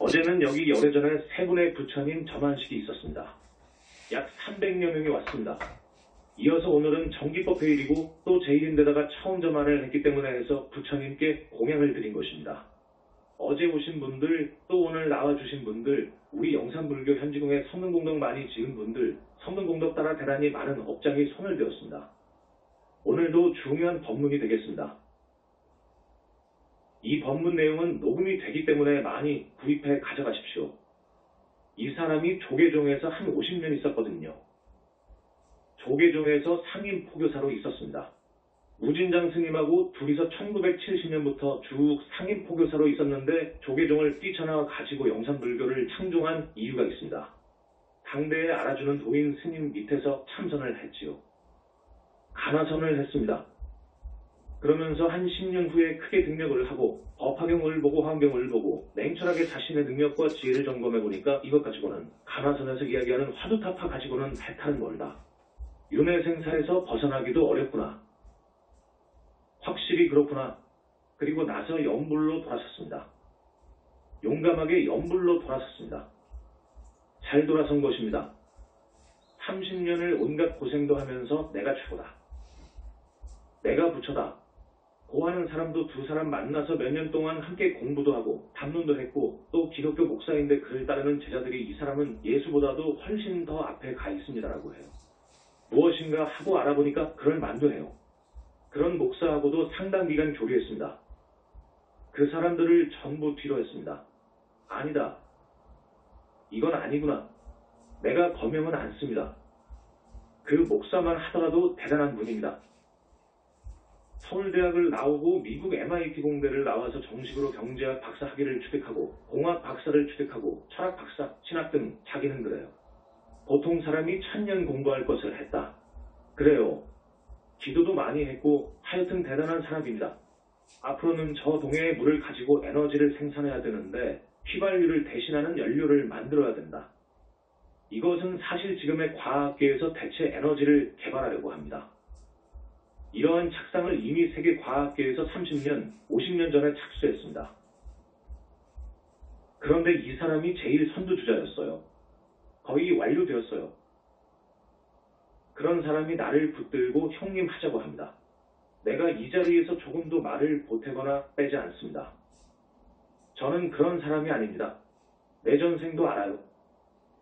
어제는 여기 열애전에 세 분의 부처님 점안식이 있었습니다. 약 300여 명이 왔습니다. 이어서 오늘은 정기법 회일이고 또 제1인데다가 처음 점안을 했기 때문에 해서 부처님께 공양을 드린 것입니다. 어제 오신 분들, 또 오늘 나와주신 분들, 우리 영산불교 현지궁에 성능공덕 많이 지은 분들, 성능공덕 따라 대단히 많은 업장이 손을 대었습니다. 오늘도 중요한 법문이 되겠습니다. 이 법문 내용은 녹음이 되기 때문에 많이 구입해 가져가십시오. 이 사람이 조계종에서 한 50년 있었거든요. 조계종에서 상임 포교사로 있었습니다. 무진장 스님하고 둘이서 1970년부터 쭉 상임 포교사로 있었는데 조계종을 뛰쳐나와 가지고 영산불교를 창종한 이유가 있습니다. 당대에 알아주는 도인 스님 밑에서 참선을 했지요. 가나선을 했습니다. 그러면서 한 10년 후에 크게 등력을 하고 법화경을 보고 환경을 보고 냉철하게 자신의 능력과 지혜를 점검해보니까 이것 가지고는 가나선에서 이야기하는 화두타파 가지고는 해탈은 멀다. 윤회생사에서 벗어나기도 어렵구나. 확실히 그렇구나. 그리고 나서 연불로 돌아섰습니다. 용감하게 연불로 돌아섰습니다. 잘 돌아선 것입니다. 30년을 온갖 고생도 하면서 내가 최고다. 내가 부처다. 고하는 사람도 두 사람 만나서 몇 년 동안 함께 공부도 하고 담론도 했고 또 기독교 목사인데 그를 따르는 제자들이 이 사람은 예수보다도 훨씬 더 앞에 가 있습니다라고 해요. 무엇인가 하고 알아보니까 그럴 만도 해요. 그런 목사하고도 상당 기간 교류했습니다. 그 사람들을 전부 뒤로 했습니다. 아니다. 이건 아니구나. 내가 거명은 안 씁니다. 그 목사만 하더라도 대단한 분입니다. 서울대학을 나오고 미국 MIT 공대를 나와서 정식으로 경제학 박사 학위를 취득하고 공학 박사를 취득하고 철학 박사, 신학 등 자기는 그래요. 보통 사람이 1000년 공부할 것을 했다. 그래요. 기도도 많이 했고 하여튼 대단한 사람입니다. 앞으로는 저 동해의 물을 가지고 에너지를 생산해야 되는데 휘발유를 대신하는 연료를 만들어야 된다. 이것은 사실 지금의 과학계에서 대체 에너지를 개발하려고 합니다. 이러한 착상을 이미 세계 과학계에서 30년, 50년 전에 착수했습니다. 그런데 이 사람이 제일 선두주자였어요. 거의 완료되었어요. 그런 사람이 나를 붙들고 형님 하자고 합니다. 내가 이 자리에서 조금도 말을 보태거나 빼지 않습니다. 저는 그런 사람이 아닙니다. 내 전생도 알아요.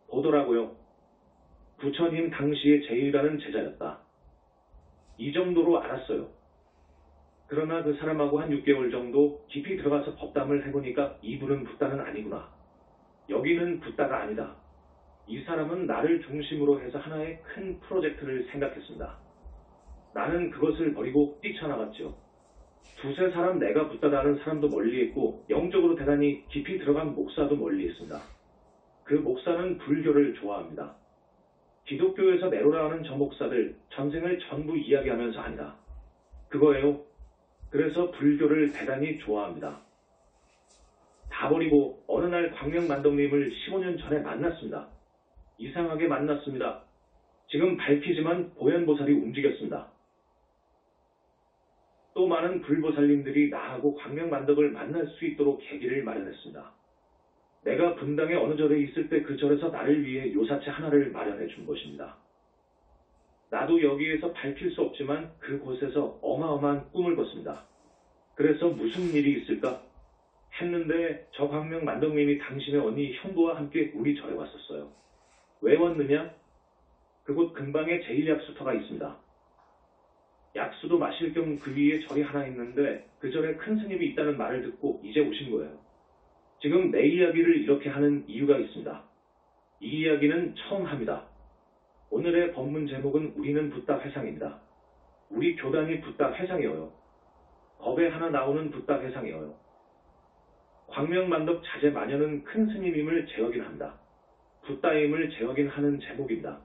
보더라고요. 부처님 당시에 제일 가는 제자였다. 이 정도로 알았어요. 그러나 그 사람하고 한 6개월 정도 깊이 들어가서 법담을 해보니까 이분은 붓다는 아니구나. 여기는 붓다가 아니다. 이 사람은 나를 중심으로 해서 하나의 큰 프로젝트를 생각했습니다. 나는 그것을 버리고 뛰쳐나갔죠. 두세 사람 내가 붓다가 하는 사람도 멀리했고 영적으로 대단히 깊이 들어간 목사도 멀리했습니다. 그 목사는 불교를 좋아합니다. 기독교에서 내로라 하는 저 목사들 전생을 전부 이야기하면서 아니다. 그거예요. 그래서 불교를 대단히 좋아합니다. 다 버리고 어느 날 광명만덕님을 15년 전에 만났습니다. 이상하게 만났습니다. 지금 밝히지만 보현보살이 움직였습니다. 또 많은 불보살님들이 나하고 광명만덕을 만날 수 있도록 계기를 마련했습니다. 내가 분당의 어느 절에 있을 때 그 절에서 나를 위해 요사체 하나를 마련해 준 것입니다. 나도 여기에서 밝힐 수 없지만 그곳에서 어마어마한 꿈을 꿨습니다. 그래서 무슨 일이 있을까? 했는데 저 광명만덕님이 당신의 언니 형부와 함께 우리 절에 왔었어요. 왜 왔느냐? 그곳 근방에 제1약수터가 있습니다. 약수도 마실 겸 그 위에 절이 하나 있는데 그 절에 큰 스님이 있다는 말을 듣고 이제 오신 거예요. 지금 내 이야기를 이렇게 하는 이유가 있습니다. 이 이야기는 처음 합니다. 오늘의 법문 제목은 우리는 붓다 회상입니다. 우리 교단이 붓다 회상이어요. 법에 하나 나오는 붓다 회상이어요. 광명만덕 자제마녀는 큰 스님임을 재확인합니다. 붓다임을 재확인하는 제목입니다.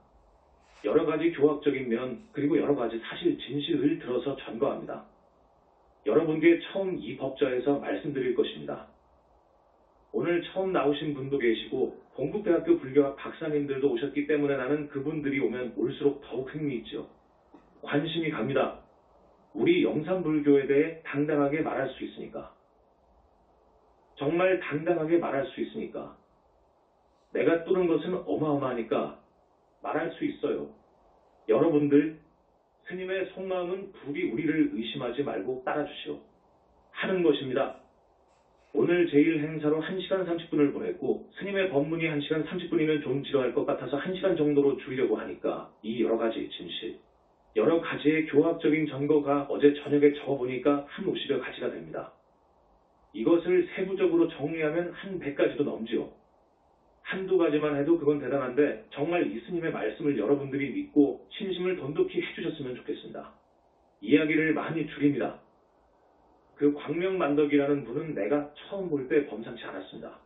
여러 가지 교학적인 면 그리고 여러 가지 사실 진실을 들어서 전거합니다. 여러분께 처음 이 법좌에서 말씀드릴 것입니다. 오늘 처음 나오신 분도 계시고 동국대학교 불교학 박사님들도 오셨기 때문에 나는 그분들이 오면 올수록 더욱 흥미있죠. 관심이 갑니다. 우리 영산불교에 대해 당당하게 말할 수 있으니까. 정말 당당하게 말할 수 있으니까. 내가 뚫은 것은 어마어마하니까 말할 수 있어요. 여러분들, 스님의 속마음은 부디 우리를 의심하지 말고 따라주시오. 하는 것입니다. 오늘 제1행사로 1시간 30분을 보냈고 스님의 법문이 1시간 30분이면 좀 지루할 것 같아서 1시간 정도로 줄이려고 하니까 이 여러 가지 진실, 여러 가지의 교학적인 증거가 어제 저녁에 적어보니까 한 50여 가지가 됩니다. 이것을 세부적으로 정리하면 한 100가지도 넘지요. 한두 가지만 해도 그건 대단한데 정말 이 스님의 말씀을 여러분들이 믿고 신심을 돈독히 해주셨으면 좋겠습니다. 이야기를 많이 줄입니다. 그 광명만덕이라는 분은 내가 처음 볼 때 범상치 않았습니다.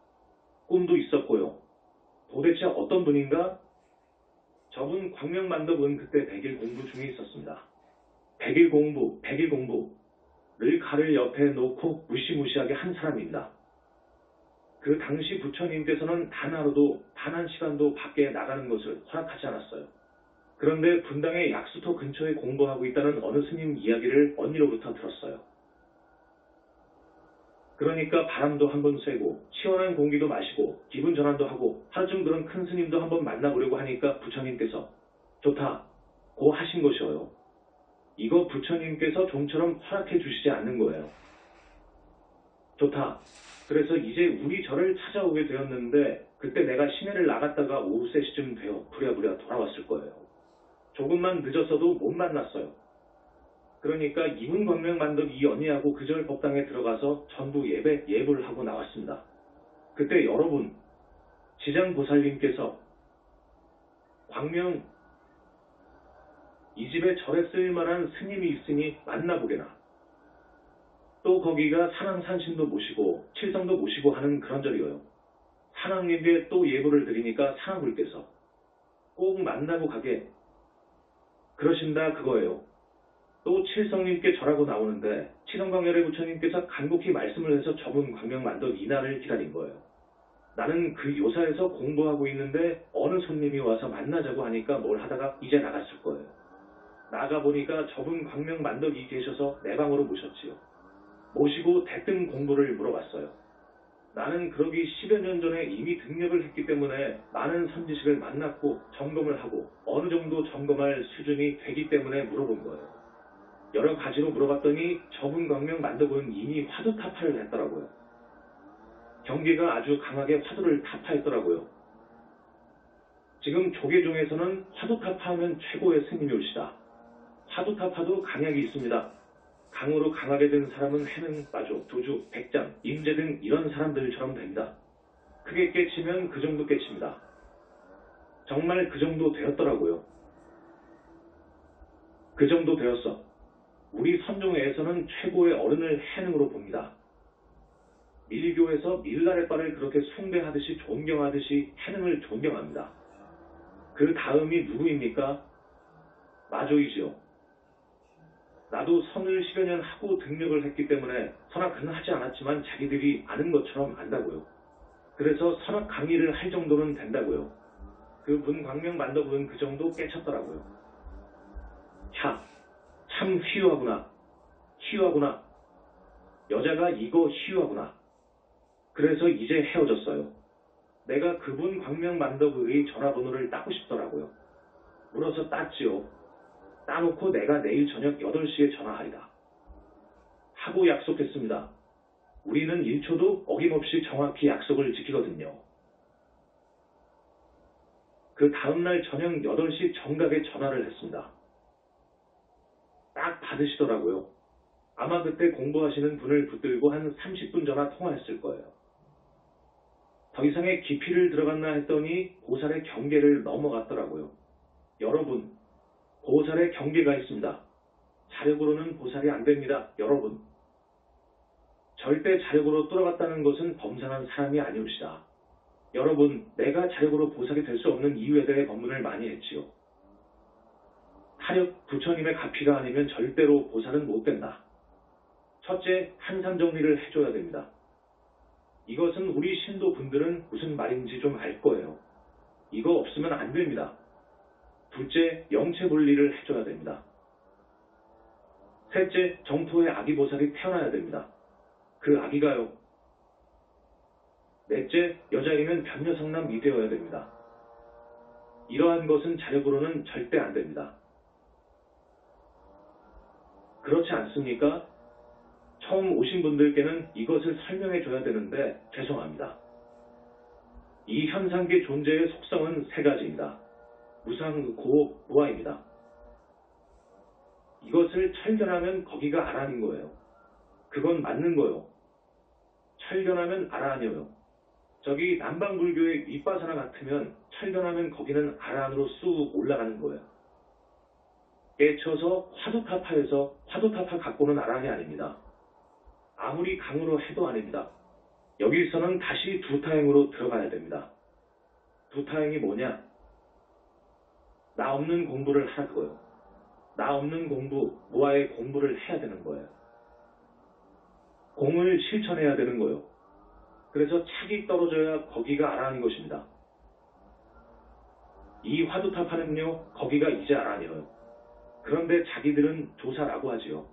꿈도 있었고요. 도대체 어떤 분인가? 저분 광명만덕은 그때 100일 공부 중에 있었습니다. 100일 공부를 칼을 옆에 놓고 무시무시하게 한 사람입니다. 그 당시 부처님께서는 단 하루도 단 한 시간도 밖에 나가는 것을 허락하지 않았어요. 그런데 분당의 약수터 근처에 공부하고 있다는 어느 스님 이야기를 언니로부터 들었어요. 그러니까 바람도 한번 쐬고 시원한 공기도 마시고 기분 전환도 하고 하루쯤 그런 큰 스님도 한번 만나보려고 하니까 부처님께서 좋다 고 하신 것이어요. 이거 부처님께서 좀처럼 허락해 주시지 않는 거예요. 좋다. 그래서 이제 우리 절을 찾아오게 되었는데 그때 내가 시내를 나갔다가 오후 3시쯤 되어 부랴부랴 돌아왔을 거예요. 조금만 늦었어도 못 만났어요. 그러니까 이분 광명만덕 이 언니하고 그 절 법당에 들어가서 전부 예불을 하고 나왔습니다. 그때 여러분, 지장보살님께서 광명 이 집에 절에 쓰일만한 스님이 있으니 만나보게나. 또 거기가 산왕산신도 모시고 칠성도 모시고 하는 그런 절이에요. 산왕님께 또 예불을 드리니까 산왕불께서 꼭 만나고 가게 그러신다 그거예요. 또 칠성님께 절하고 나오는데 칠성광열의 부처님께서 간곡히 말씀을 해서 저분 광명만덕 이날을 기다린 거예요. 나는 그 요사에서 공부하고 있는데 어느 손님이 와서 만나자고 하니까 뭘 하다가 이제 나갔을 거예요. 나가보니까 저분 광명만덕이 계셔서 내 방으로 모셨지요. 모시고 대뜸 공부를 물어봤어요. 나는 그러기 10여 년 전에 이미 등력을 했기 때문에 많은 선지식을 만났고 점검을 하고 어느 정도 점검할 수준이 되기 때문에 물어본 거예요. 여러 가지로 물어봤더니 저분 광명만덕은 이미 화두 타파를 했더라고요. 경계가 아주 강하게 화두를 타파했더라고요. 지금 조계종에서는 화두 타파하면 최고의 스님이 올시다. 화두 타파도 강약이 있습니다. 강으로 강하게 된 사람은 해능, 마조, 도주, 백장, 임재 등 이런 사람들처럼 됩니다. 크게 깨치면 그 정도 깨칩니다. 정말 그 정도 되었더라고요. 그 정도 되었어. 우리 선종회에서는 최고의 어른을 해능으로 봅니다. 밀교에서 밀라레빠를 그렇게 숭배하듯이 존경하듯이 해능을 존경합니다. 그 다음이 누구입니까? 마조이지요. 나도 선을 10여 년 하고 등력을 했기 때문에 선악은 하지 않았지만 자기들이 아는 것처럼 안다고요. 그래서 선악 강의를 할 정도는 된다고요. 그 분 광명만덕은 그 정도 깨쳤더라고요. 참 희유하구나. 희유하구나. 여자가 이거 희유하구나. 그래서 이제 헤어졌어요. 내가 그분 광명만덕의 전화번호를 따고 싶더라고요. 물어서 땄지요. 따놓고 내가 내일 저녁 8시에 전화하리라. 하고 약속했습니다. 우리는 1초도 어김없이 정확히 약속을 지키거든요. 그 다음날 저녁 8시 정각에 전화를 했습니다. 딱 받으시더라고요. 아마 그때 공부하시는 분을 붙들고 한 30분 전화 통화했을 거예요. 더 이상의 깊이를 들어갔나 했더니 보살의 경계를 넘어갔더라고요. 여러분, 보살의 경계가 있습니다. 자력으로는 보살이 안 됩니다. 여러분. 절대 자력으로 뚫어갔다는 것은 범상한 사람이 아니옵시다. 여러분, 내가 자력으로 보살이 될 수 없는 이유에 대해 법문을 많이 했지요. 타력 부처님의 가피가 아니면 절대로 보살은 못 된다. 첫째, 한산 정리를 해줘야 됩니다. 이것은 우리 신도분들은 무슨 말인지 좀 알 거예요. 이거 없으면 안 됩니다. 둘째, 영체 분리를 해줘야 됩니다. 셋째, 정토에 아기보살이 태어나야 됩니다. 그 아기가요. 넷째, 여자이면 변녀성남이 되어야 됩니다. 이러한 것은 자력으로는 절대 안 됩니다. 그렇지 않습니까? 처음 오신 분들께는 이것을 설명해 줘야 되는데 죄송합니다. 이 현상계 존재의 속성은 세 가지입니다. 무상, 고업, 무아입니다. 이것을 철견하면 거기가 아란인 거예요. 그건 맞는 거요. 철견하면 아란이요. 저기 남방불교의 윗바사나 같으면 철견하면 거기는 아란으로 쑥 올라가는 거예요. 깨쳐서 화두타파에서 화두타파 갖고는 아란이 아닙니다. 아무리 강으로 해도 아닙니다. 여기서는 다시 두타행으로 들어가야 됩니다. 두타행이 뭐냐? 나 없는 공부를 하라 그거요. 나 없는 공부, 무아의 공부를 해야 되는 거예요. 공을 실천해야 되는 거예요. 그래서 착이 떨어져야 거기가 아란인 것입니다. 이 화두타파는요, 거기가 이제 아란이에요. 그런데 자기들은 조사라고 하지요.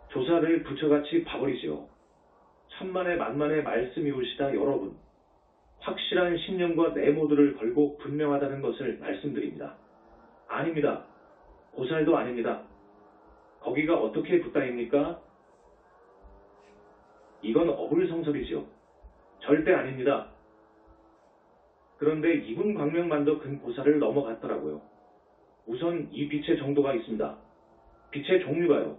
조사를 부처같이 봐버리지요. 천만의 만만의 말씀이오시다 여러분. 확실한 신념과 내모드를 걸고 분명하다는 것을 말씀드립니다. 아닙니다. 고살도 아닙니다. 거기가 어떻게 붓다입니까? 이건 어불성설이지요. 절대 아닙니다. 그런데 이분 광명만도 근고사를 넘어갔더라고요. 우선 이 빛의 정도가 있습니다. 빛의 종류가요.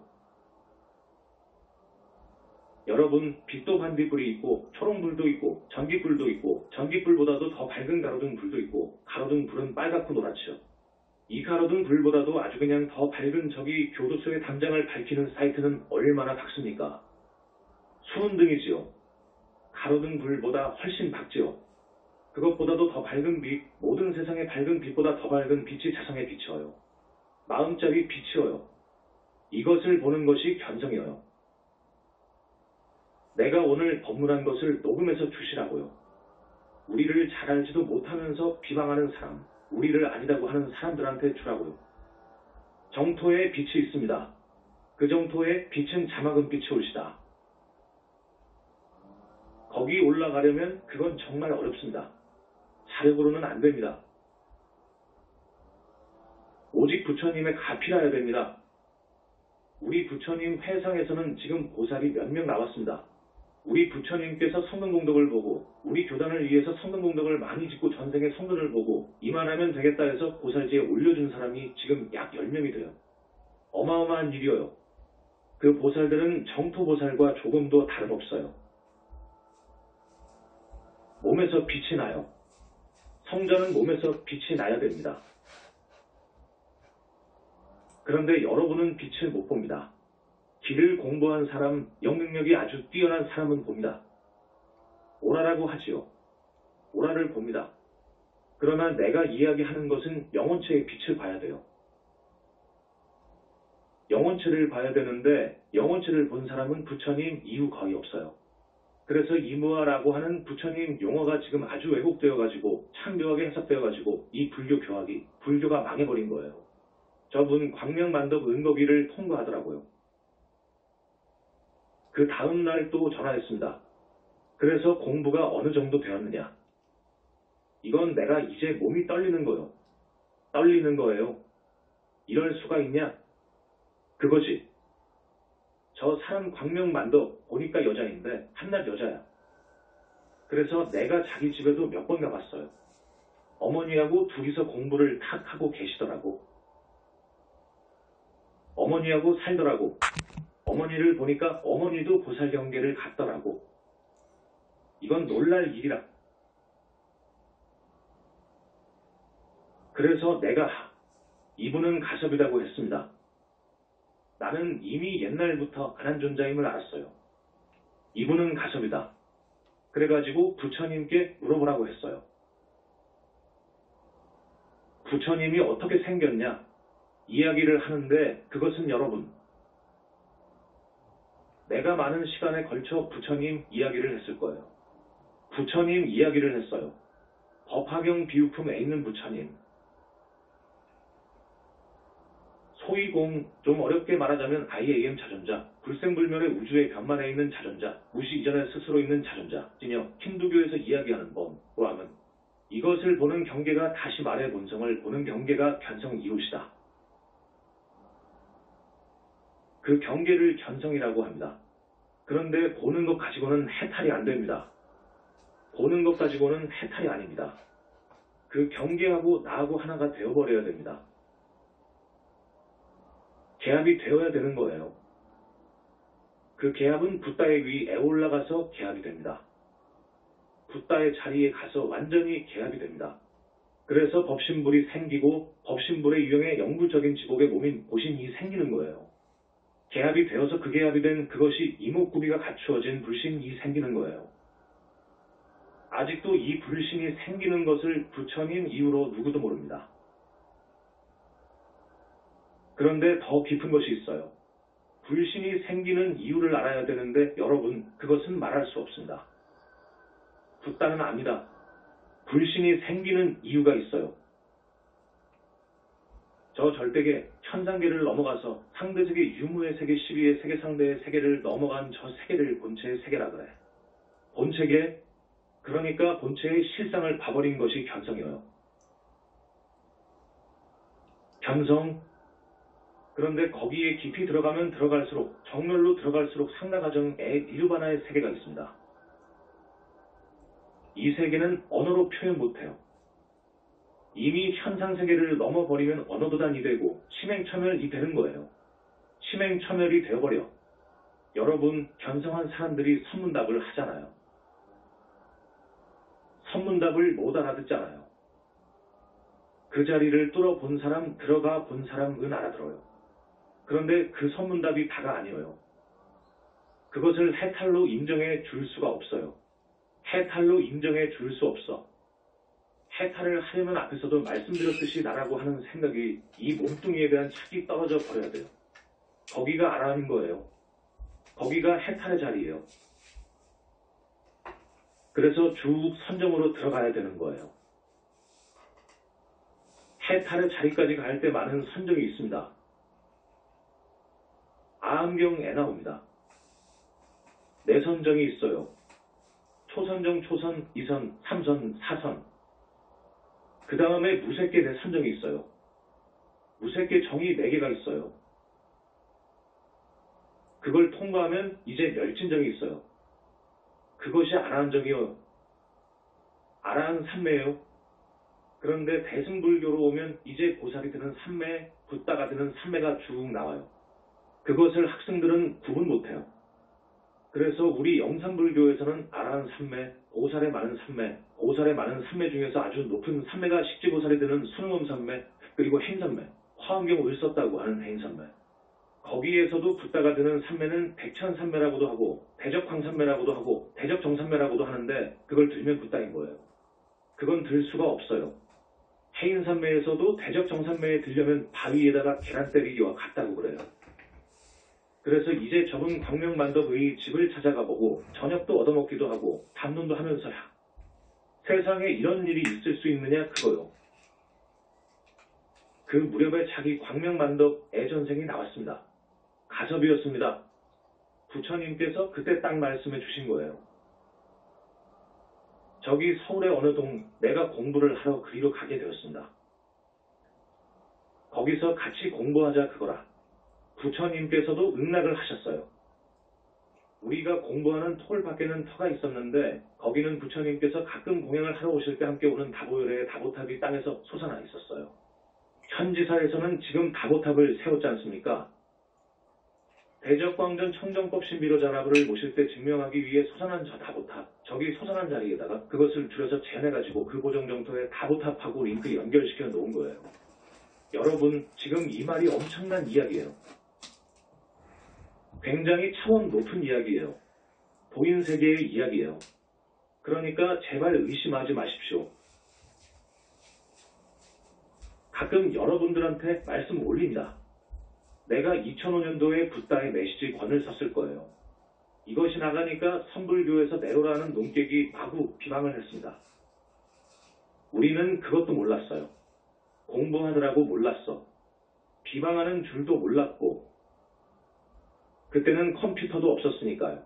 여러분, 빛도 반딧불이 있고 초롱불도 있고 전깃불도 있고 전깃불보다도 더 밝은 가로등 불도 있고 가로등 불은 빨갛고 노랗죠. 이 가로등 불보다도 아주 그냥 더 밝은 저기 교도소의 담장을 밝히는 사이트는 얼마나 밝습니까? 수은등이지요. 가로등 불보다 훨씬 밝지요. 그것보다도 더 밝은 빛, 모든 세상의 밝은 빛보다 더 밝은 빛이 자성에 비치어요. 마음자리 비치어요. 이것을 보는 것이 견성이어요. 내가 오늘 법문한 것을 녹음해서 주시라고요. 우리를 잘 알지도 못하면서 비방하는 사람, 우리를 아니다고 하는 사람들한테 주라고요. 정토에 빛이 있습니다. 그 정토에 빛은 자막은빛이 올시다. 거기 올라가려면 그건 정말 어렵습니다. 자력으로는 안 됩니다. 오직 부처님의 가피라야 됩니다. 우리 부처님 회상에서는 지금 보살이 몇 명 나왔습니다. 우리 부처님께서 성근공덕을 보고 우리 교단을 위해서 성근공덕을 많이 짓고 전생의 성근을 보고 이만하면 되겠다 해서 보살지에 올려준 사람이 지금 약 10명이 돼요. 어마어마한 일이어요. 그 보살들은 정토보살과 조금도 다름없어요. 몸에서 빛이 나요. 성자는 몸에서 빛이 나야 됩니다. 그런데 여러분은 빛을 못 봅니다. 길을 공부한 사람, 영능력이 아주 뛰어난 사람은 봅니다. 오라라고 하지요. 오라를 봅니다. 그러나 내가 이야기하는 것은 영혼체의 빛을 봐야 돼요. 영혼체를 봐야 되는데 영혼체를 본 사람은 부처님 이후 거의 없어요. 그래서 이무아라고 하는 부처님 용어가 지금 아주 왜곡되어가지고 참묘하게 해석되어가지고 이 불교 교학이 불교가 망해버린 거예요. 저분 광명만덕 은거기를 통과하더라고요. 그 다음날 또 전화했습니다. 그래서 공부가 어느 정도 되었느냐. 이건 내가 이제 몸이 떨리는 거요. 떨리는 거예요. 이럴 수가 있냐? 그거지. 저 사람 광명만덕 보니까 여자인데 한낱 여자야. 그래서 내가 자기 집에도 몇 번 가봤어요. 어머니하고 둘이서 공부를 탁 하고 계시더라고. 어머니하고 살더라고. 어머니를 보니까 어머니도 보살경계를 갔더라고. 이건 놀랄 일이라. 그래서 내가 이분은 가섭이라고 했습니다. 나는 이미 옛날부터 안한존자임을 알았어요. 이분은 가섭이다. 그래가지고 부처님께 물어보라고 했어요. 부처님이 어떻게 생겼냐? 이야기를 하는데 그것은 여러분, 내가 많은 시간에 걸쳐 부처님 이야기를 했을 거예요. 부처님 이야기를 했어요. 법화경 비유품에 있는 부처님. 소위 좀 어렵게 말하자면 IAM 자존자, 불생불멸의 우주의 변만에 있는 자존자, 무시 이전에 스스로 있는 자존자, 찐여, 힌두교에서 이야기하는 범함은 이것을 보는 경계가 다시 말의 본성을 보는 경계가 견성 이웃이다. 그 경계를 견성이라고 합니다. 그런데 보는 것 가지고는 해탈이 안 됩니다. 보는 것 가지고는 해탈이 아닙니다. 그 경계하고 나하고 하나가 되어버려야 됩니다. 개합이 되어야 되는 거예요. 그 개합은 붓다의 위에 올라가서 개합이 됩니다. 붓다의 자리에 가서 완전히 개합이 됩니다. 그래서 법신불이 생기고 법신불의 유형의 영구적인 지복의 몸인 보신이 생기는 거예요. 개합이 되어서 그 개합이 된 그것이 이목구비가 갖추어진 불신이 생기는 거예요. 아직도 이 불신이 생기는 것을 부처님 이후로 누구도 모릅니다. 그런데 더 깊은 것이 있어요. 불신이 생기는 이유를 알아야 되는데 여러분, 그것은 말할 수 없습니다. 붓다는 압니다. 불신이 생기는 이유가 있어요. 저 절대계, 천상계를 넘어가서 상대세계 유무의 세계 12의 세계 상대의 세계를 넘어간 저 세계를 본체의 세계라 그래. 본체계, 그러니까 본체의 실상을 봐버린 것이 견성이에요. 견성, 그런데 거기에 깊이 들어가면 들어갈수록, 정렬로 들어갈수록 상나가정의 니르바나의 세계가 있습니다. 이 세계는 언어로 표현 못해요. 이미 현상세계를 넘어버리면 언어도단이 되고 치맹첨열이 되는 거예요. 치맹첨열이 되어버려. 여러분, 견성한 사람들이 선문답을 하잖아요. 선문답을 못 알아듣잖아요. 그 자리를 뚫어본 사람, 들어가 본 사람은 알아들어요. 그런데 그 선문답이 다가 아니에요. 그것을 해탈로 인정해 줄 수가 없어요. 해탈로 인정해 줄 수 없어. 해탈을 하려면 앞에서도 말씀드렸듯이 나라고 하는 생각이 이 몸뚱이에 대한 착이 떨어져 버려야 돼요. 거기가 알아하는 거예요. 거기가 해탈의 자리예요. 그래서 쭉 선정으로 들어가야 되는 거예요. 해탈의 자리까지 갈 때 많은 선정이 있습니다. 아함경에 나옵니다. 내선정이 있어요. 초선정, 초선, 2선, 3선, 4선. 그 다음에 무색계 내선정이 있어요. 무색계 정이 4개가 있어요. 그걸 통과하면 이제 멸진정이 있어요. 그것이 아라한정이요. 아라한 삼매예요. 그런데 대승불교로 오면 이제 보살이 되는 삼매, 붓다가 되는 삼매가 쭉 나와요. 그것을 학생들은 구분 못해요. 그래서 우리 영산불교에서는 아라한 삼매, 보살의 많은 삼매, 보살의 많은 삼매 중에서 아주 높은 삼매가 식지보살이 되는 수능엄 삼매, 그리고 행삼매, 화엄경을 썼다고 하는 행삼매. 거기에서도 붓다가 되는 삼매는 백천삼매라고도 하고 대적황삼매라고도 하고 대적정삼매라고도 하는데 그걸 들면 붓다인 거예요. 그건 들 수가 없어요. 해인삼매에서도 대적정삼매에 들려면 바위에다가 계란 때리기와 같다고 그래요. 그래서 이제 저분 광명만덕의 집을 찾아가 보고 저녁도 얻어먹기도 하고 담론도 하면서야 세상에 이런 일이 있을 수 있느냐 그거요. 그 무렵에 자기 광명만덕 애전생이 나왔습니다. 가섭이었습니다. 부처님께서 그때 딱 말씀해 주신 거예요. 저기 서울의 어느 동 내가 공부를 하러 그리로 가게 되었습니다. 거기서 같이 공부하자 그거라. 부처님께서도 응낙을 하셨어요. 우리가 공부하는 톨 밖에는 터가 있었는데 거기는 부처님께서 가끔 공양을 하러 오실 때 함께 오는 다보열의 다보탑이 땅에서 솟아나 있었어요. 현지사에서는 지금 다보탑을 세웠지 않습니까? 대적광전 청정법 신비로자나부를 모실 때 증명하기 위해 솟아난 저 다보탑, 저기 솟아난 자리에다가 그것을 줄여서 재현해가지고 그 보정정토에 다보탑하고 링크 연결시켜 놓은 거예요. 여러분, 지금 이 말이 엄청난 이야기예요. 굉장히 차원 높은 이야기예요. 도인세계의 이야기예요. 그러니까 제발 의심하지 마십시오. 가끔 여러분들한테 말씀 올립니다. 내가 2005년도에 붓다의 메시지 권을 썼을 거예요. 이것이 나가니까 선불교에서 내로라는 논객이 마구 비방을 했습니다. 우리는 그것도 몰랐어요. 공부하느라고 몰랐어. 비방하는 줄도 몰랐고, 그때는 컴퓨터도 없었으니까요.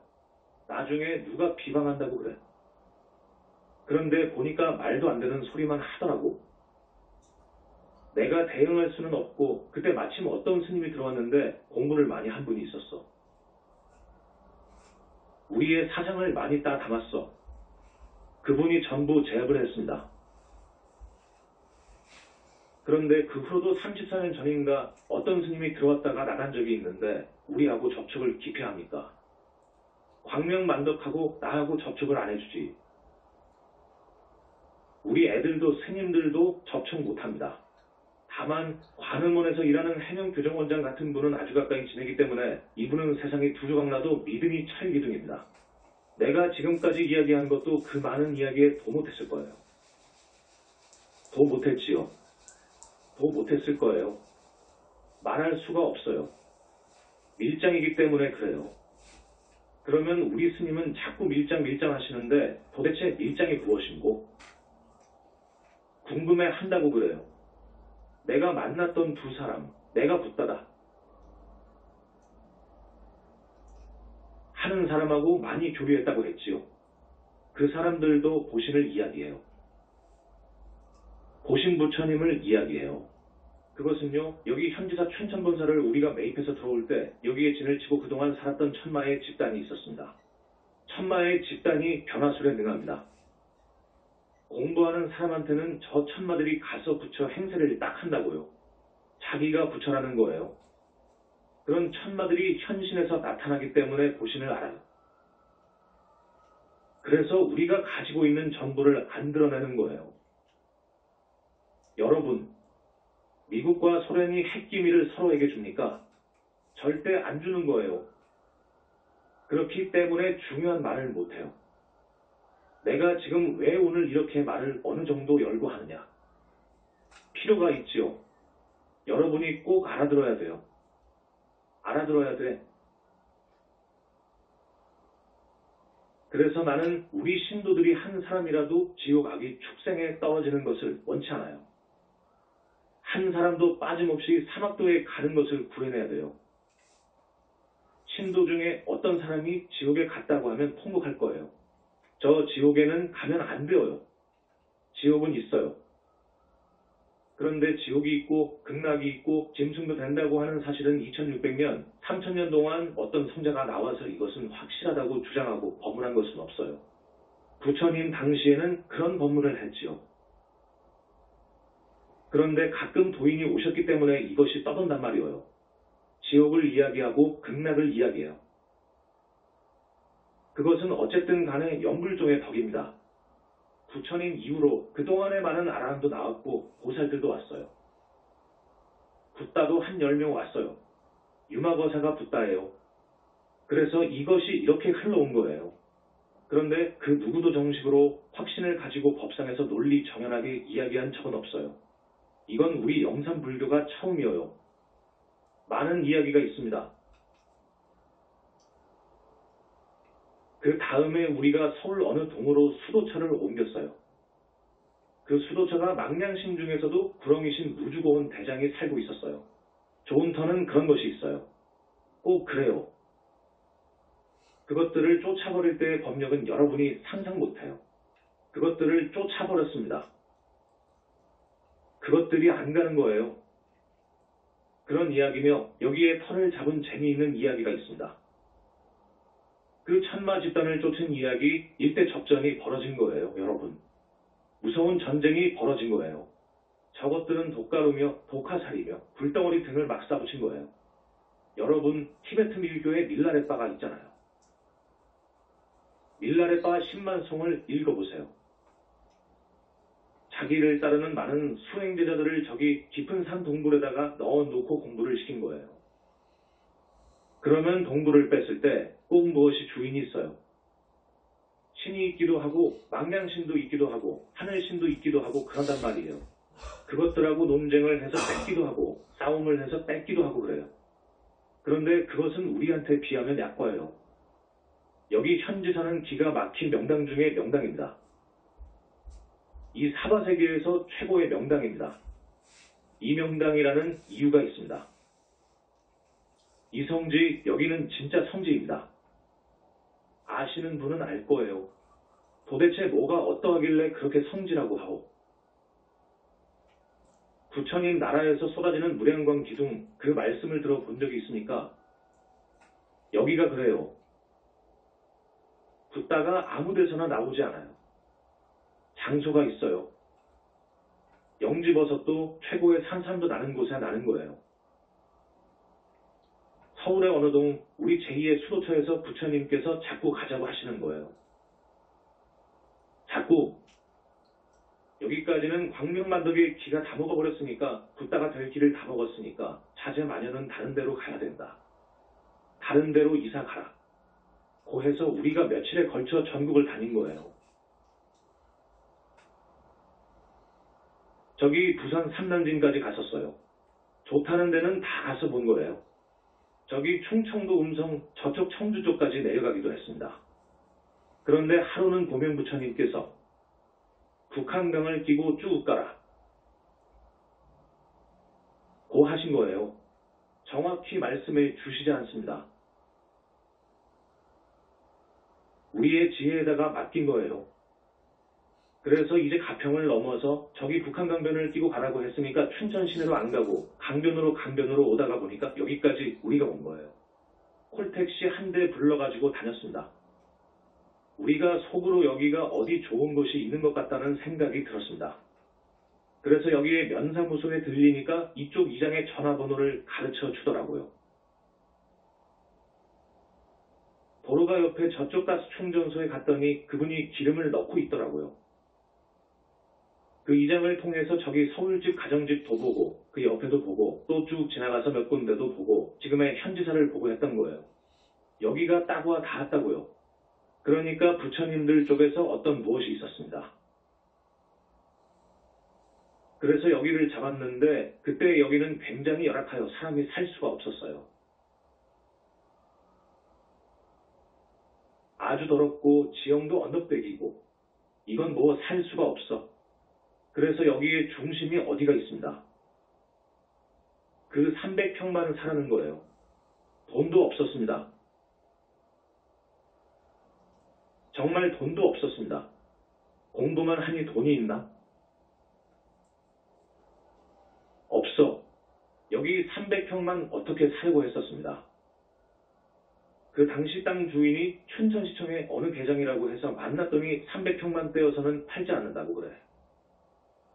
나중에 누가 비방한다고 그래. 그런데 보니까 말도 안 되는 소리만 하더라고. 내가 대응할 수는 없고, 그때 마침 어떤 스님이 들어왔는데 공부를 많이 한 분이 있었어. 우리의 사상을 많이 따 담았어. 그분이 전부 제압을 했습니다. 그런데 그 후로도 34년 전인가 어떤 스님이 들어왔다가 나간 적이 있는데 우리하고 접촉을 깊이 합니까? 광명만덕하고 나하고 접촉을 안 해주지. 우리 애들도 스님들도 접촉 못합니다. 다만 관음원에서 일하는 해명교정원장 같은 분은 아주 가까이 지내기 때문에 이분은 세상이 두 조각 나도 믿음이 철기둥입니다. 내가 지금까지 이야기한 것도 그 많은 이야기에 도 못했을 거예요. 도 못했지요. 도 못했을 거예요. 말할 수가 없어요. 밀장이기 때문에 그래요. 그러면 우리 스님은 자꾸 밀장 하시는데 도대체 밀장이 무엇인고? 궁금해 한다고 그래요. 내가 만났던 두 사람, 내가 붓다다 하는 사람하고 많이 교류했다고 했지요. 그 사람들도 보신을 이야기해요. 보신 부처님을 이야기해요. 그것은요, 여기 현지사 춘천본사를 우리가 매입해서 들어올 때 여기에 진을 치고 그동안 살았던 천마의 집단이 있었습니다. 천마의 집단이 변화술에 능합니다. 공부하는 사람한테는 저 천마들이 가서 부처 행세를 딱 한다고요. 자기가 부처라는 거예요. 그런 천마들이 현신에서 나타나기 때문에 보신을 알아요. 그래서 우리가 가지고 있는 정보를 안 드러내는 거예요. 여러분, 미국과 소련이 핵기밀을 서로에게 줍니까? 절대 안 주는 거예요. 그렇기 때문에 중요한 말을 못해요. 내가 지금 왜 오늘 이렇게 말을 어느 정도 열고 하느냐? 필요가 있지요. 여러분이 꼭 알아들어야 돼요. 알아들어야 돼. 그래서 나는 우리 신도들이 한 사람이라도 지옥 악이 축생에 떨어지는 것을 원치 않아요. 한 사람도 빠짐없이 사막도에 가는 것을 구해내야 돼요. 신도 중에 어떤 사람이 지옥에 갔다고 하면 통곡할 거예요. 저 지옥에는 가면 안 돼요. 지옥은 있어요. 그런데 지옥이 있고 극락이 있고 짐승도 된다고 하는 사실은 2600년, 3000년 동안 어떤 성자가 나와서 이것은 확실하다고 주장하고 법문한 것은 없어요. 부처님 당시에는 그런 법문을 했지요. 그런데 가끔 도인이 오셨기 때문에 이것이 떠돈단 말이에요. 지옥을 이야기하고 극락을 이야기해요. 그것은 어쨌든 간에 영불종의 덕입니다. 부처님 이후로 그동안에 많은 아라한도 나왔고 보살들도 왔어요. 붓다도 한 10명 왔어요. 유마거사가 붓다예요. 그래서 이것이 이렇게 흘러온 거예요. 그런데 그 누구도 정식으로 확신을 가지고 법상에서 논리 정연하게 이야기한 적은 없어요. 이건 우리 영산불교가 처음이에요. 많은 이야기가 있습니다. 그 다음에 우리가 서울 어느 동으로 수도처를 옮겼어요. 그 수도처가 망량신 중에서도 구렁이신 무주고원 대장이 살고 있었어요. 좋은 터는 그런 것이 있어요. 꼭 그래요. 그것들을 쫓아버릴 때의 법력은 여러분이 상상 못해요. 그것들을 쫓아버렸습니다. 그것들이 안 가는 거예요. 그런 이야기며 여기에 털을 잡은 재미있는 이야기가 있습니다. 그 천마 집단을 쫓은 이야기, 일대 접전이 벌어진 거예요, 여러분. 무서운 전쟁이 벌어진 거예요. 저것들은 독가루며 독화살이며 불덩어리 등을 막 쏴붙인 거예요. 여러분, 티베트 밀교의 밀라레빠가 있잖아요. 밀라레빠 10만송을 읽어보세요. 자기를 따르는 많은 수행제자들을 저기 깊은 산 동굴에다가 넣어놓고 공부를 시킨 거예요. 그러면 동굴을 뺐을 때 꼭 무엇이 주인이 있어요. 신이 있기도 하고 망량신도 있기도 하고 하늘신도 있기도 하고 그런단 말이에요. 그것들하고 논쟁을 해서 뺏기도 하고 싸움을 해서 뺏기도 하고 그래요. 그런데 그것은 우리한테 비하면 약과예요. 여기 현지사는 기가 막힌 명당 중에 명당입니다. 이 사바세계에서 최고의 명당입니다. 이명당이라는 이유가 있습니다. 이 성지, 여기는 진짜 성지입니다. 아시는 분은 알 거예요. 도대체 뭐가 어떠하길래 그렇게 성지라고 하오? 부처님 나라에서 쏟아지는 무량광 기둥, 그 말씀을 들어본 적이 있습니까? 여기가 그래요. 붓다가 아무 데서나 나오지 않아요. 장소가 있어요. 영지버섯도 최고의 산삼도 나는 곳에 나는 거예요. 서울의 어느 동 우리 제2의 수도처에서 부처님께서 자꾸 가자고 하시는 거예요. 자꾸 여기까지는 광명만덕의 기가 다 먹어버렸으니까 붓다가 될 길을 다 먹었으니까 자제마녀는 다른 데로 가야 된다. 다른 데로 이사 가라. 고 해서 우리가 며칠에 걸쳐 전국을 다닌 거예요. 저기 부산 삼남진까지 갔었어요. 좋다는 데는 다 가서 본 거예요. 저기 충청도 음성 저쪽 청주 쪽까지 내려가기도 했습니다. 그런데 하루는 보명부처님께서 북한강을 끼고 쭉 가라. 고 하신 거예요. 정확히 말씀해 주시지 않습니다. 우리의 지혜에다가 맡긴 거예요. 그래서 이제 가평을 넘어서 저기 북한강변을 끼고 가라고 했으니까 춘천 시내로 안 가고 강변으로 오다가 보니까 여기까지 우리가 온 거예요. 콜택시 한 대 불러가지고 다녔습니다. 우리가 속으로 여기가 어디 좋은 곳이 있는 것 같다는 생각이 들었습니다. 그래서 여기에 면사무소에 들리니까 이쪽 이장의 전화번호를 가르쳐 주더라고요. 도로가 옆에 저쪽 가스 충전소에 갔더니 그분이 기름을 넣고 있더라고요. 그 이장을 통해서 저기 서울집 가정집도 보고 그 옆에도 보고 또 쭉 지나가서 몇 군데도 보고 지금의 현지사를 보고 했던 거예요. 여기가 따고와 닿았다고요. 그러니까 부처님들 쪽에서 어떤 무엇이 있었습니다. 그래서 여기를 잡았는데 그때 여기는 굉장히 열악하여 사람이 살 수가 없었어요. 아주 더럽고 지형도 언덕배기고 이건 뭐 살 수가 없어. 그래서 여기에 중심이 어디가 있습니다. 그 300평만 사는 거예요. 돈도 없었습니다. 정말 돈도 없었습니다. 공부만 하니 돈이 있나? 없어. 여기 300평만 어떻게 살고 했었습니다. 그 당시 땅 주인이 춘천시청의 어느 계장이라고 해서 만났더니 300평만 떼어서는 팔지 않는다고 그래.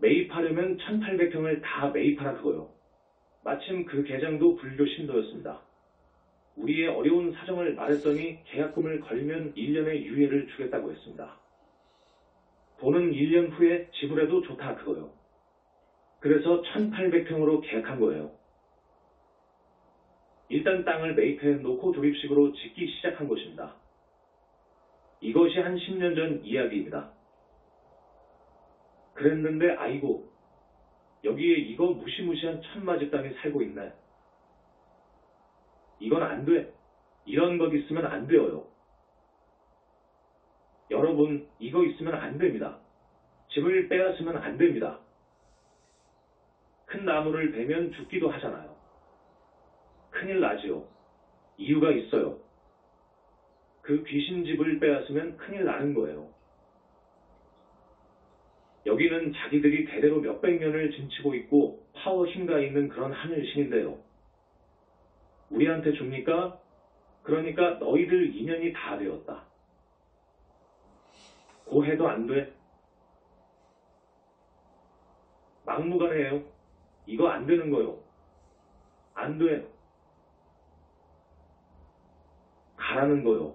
매입하려면 1800평을 다 매입하라 그거요. 마침 그 계장도 불교 신도였습니다. 우리의 어려운 사정을 말했더니 계약금을 걸면 1년의 유예를 주겠다고 했습니다. 돈은 1년 후에 지불해도 좋다 그거요. 그래서 1800평으로 계약한 거예요. 일단 땅을 매입해 놓고 조립식으로 짓기 시작한 것입니다. 이것이 한 10년 전 이야기입니다. 그랬는데 아이고 여기에 이거 무시무시한 천마집단이 살고 있네. 이건 안 돼. 이런 것 있으면 안 돼요. 여러분 이거 있으면 안 됩니다. 집을 빼앗으면 안 됩니다. 큰 나무를 베면 죽기도 하잖아요. 큰일 나지요. 이유가 있어요. 그 귀신집을 빼앗으면 큰일 나는 거예요. 여기는 자기들이 대대로 몇백 년을 진치고 있고 파워 힘가 있는 그런 하늘신인데요. 우리한테 줍니까? 그러니까 너희들 인연이 다 되었다. 고 해도 안 돼. 막무가내예요. 이거 안 되는 거요. 안 돼. 가라는 거요.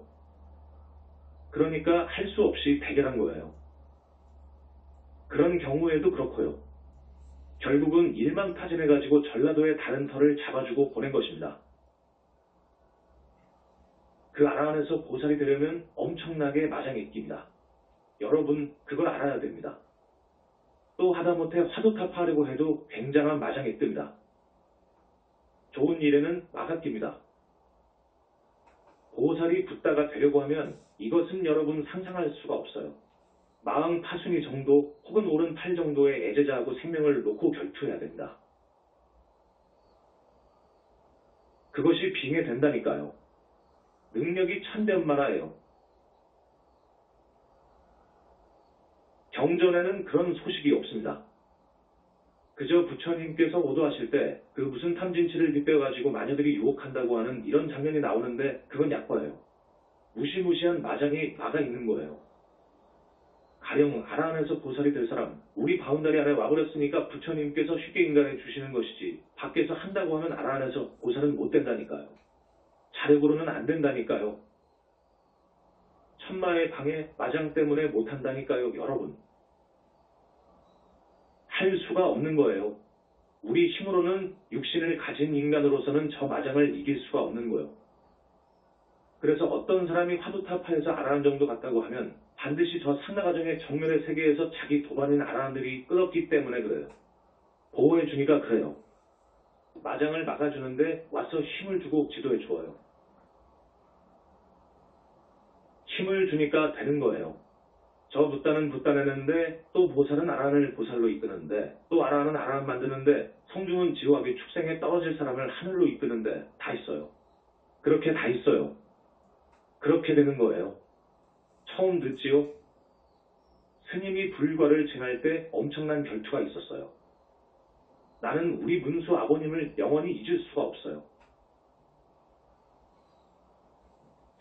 그러니까 할 수 없이 대결한 거예요. 그런 경우에도 그렇고요. 결국은 일망타진해가지고 전라도의 다른 터를 잡아주고 보낸 것입니다. 그 아라한에서 보살이 되려면 엄청나게 마장이 끼입니다. 여러분 그걸 알아야 됩니다. 또 하다못해 화두탑 하려고 해도 굉장한 마장이 뜹니다. 좋은 일에는 마가 낍니다. 보살이 붓다가 되려고 하면 이것은 여러분 상상할 수가 없어요. 마음 파순이 정도 혹은 오른 팔 정도의 애제자하고 생명을 놓고 결투해야 됩니다. 그것이 빙의된다니까요. 능력이 천변만화예요. 경전에는 그런 소식이 없습니다. 그저 부처님께서 오도하실 때 그 무슨 탐진치를 빗대어가지고 마녀들이 유혹한다고 하는 이런 장면이 나오는데 그건 약과예요. 무시무시한 마장이 막아 있는 거예요. 가령 아라 안에서 보살이 될 사람, 우리 바운다리 안에 와버렸으니까 부처님께서 쉽게 인간해 주시는 것이지 밖에서 한다고 하면 아라 안에서 보살은 못 된다니까요. 자력으로는 안 된다니까요. 천마의 강에 마장 때문에 못 한다니까요, 여러분. 할 수가 없는 거예요. 우리 힘으로는 육신을 가진 인간으로서는 저 마장을 이길 수가 없는 거예요. 그래서 어떤 사람이 화두타파에서 아라한 정도 갔다고 하면 반드시 저 상나가정의 정면의 세계에서 자기 도반인 아라한들이 끌었기 때문에 그래요. 보호해 주니까 그래요. 마장을 막아주는데 와서 힘을 주고 지도해 줘요. 힘을 주니까 되는 거예요. 저 붓다는 붓다내는데 또 보살은 아라한을 보살로 이끄는데 또 아라한은 아라한 만드는데 성중은 지옥의 축생에 떨어질 사람을 하늘로 이끄는데 다 있어요. 그렇게 다 있어요. 그렇게 되는 거예요. 처음 듣지요? 스님이 불과를 쟁할 때 엄청난 결투가 있었어요. 나는 우리 문수 아버님을 영원히 잊을 수가 없어요.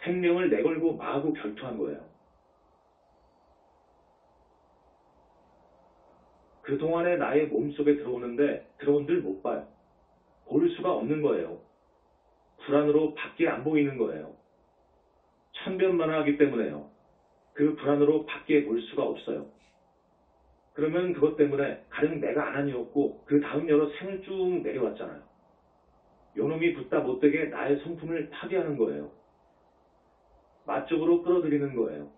생명을 내걸고 마하고 결투한 거예요. 그동안에 나의 몸속에 들어오는데 들어온들 못 봐요. 볼 수가 없는 거예요. 불안으로 밖에 안 보이는 거예요. 천변만화하기 때문에요. 그 불안으로 밖에 볼 수가 없어요. 그러면 그것 때문에 가령 내가 아난이었고 그 다음 여러 생을 쭉 내려왔잖아요. 요놈이 붙다 못되게 나의 성품을 파괴하는 거예요. 맛쪽으로 끌어들이는 거예요.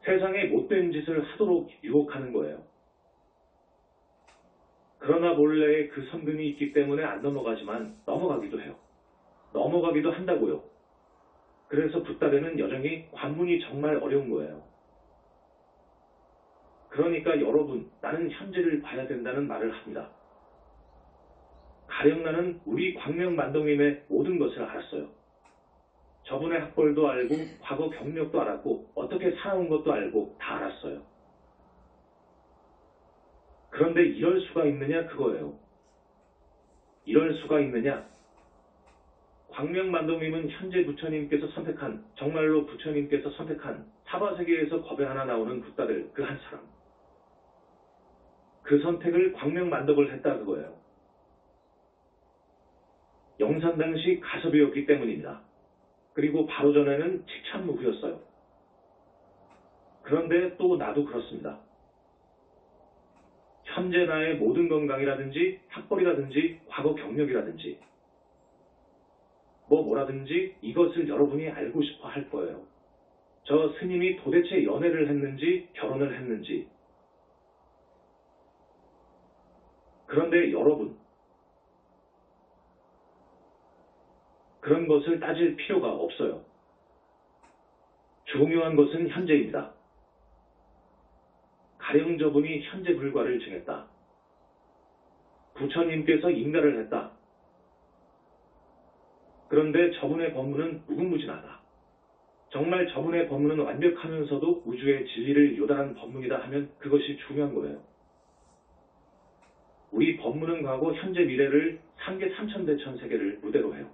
세상에 못된 짓을 하도록 유혹하는 거예요. 그러나 몰래 그 선근이 있기 때문에 안 넘어가지만 넘어가기도 해요. 넘어가기도 한다고요. 그래서 붓다대는 여정이 관문이 정말 어려운 거예요. 그러니까 여러분, 나는 현재를 봐야 된다는 말을 합니다. 가령 나는 우리 광명만동님의 모든 것을 알았어요. 저분의 학벌도 알고 과거 경력도 알았고 어떻게 살아온 것도 알고 다 알았어요. 그런데 이럴 수가 있느냐 그거예요. 이럴 수가 있느냐? 광명만동님은 현재 부처님께서 선택한, 정말로 부처님께서 선택한 사바세계에서 겁에 하나 나오는 붓다들 그 한 사람. 그 선택을 광명만덕을 했다 그거예요. 영산 당시 가섭이었기 때문입니다. 그리고 바로 전에는 칙찬무후였어요. 그런데 또 나도 그렇습니다. 현재 나의 모든 건강이라든지 학벌이라든지 과거 경력이라든지 뭐라든지 이것을 여러분이 알고 싶어 할 거예요. 저 스님이 도대체 연애를 했는지 결혼을 했는지. 그런데 여러분, 그런 것을 따질 필요가 없어요. 중요한 것은 현재입니다. 가령 저분이 현재 불과를 증했다. 부처님께서 인가를 했다. 그런데 저분의 법문은 무궁무진하다. 정말 저분의 법문은 완벽하면서도 우주의 진리를 요단한 법문이다 하면 그것이 중요한 거예요. 우리 법문은 과거, 현재, 미래를 상계 삼천대천 세계를 무대로 해요.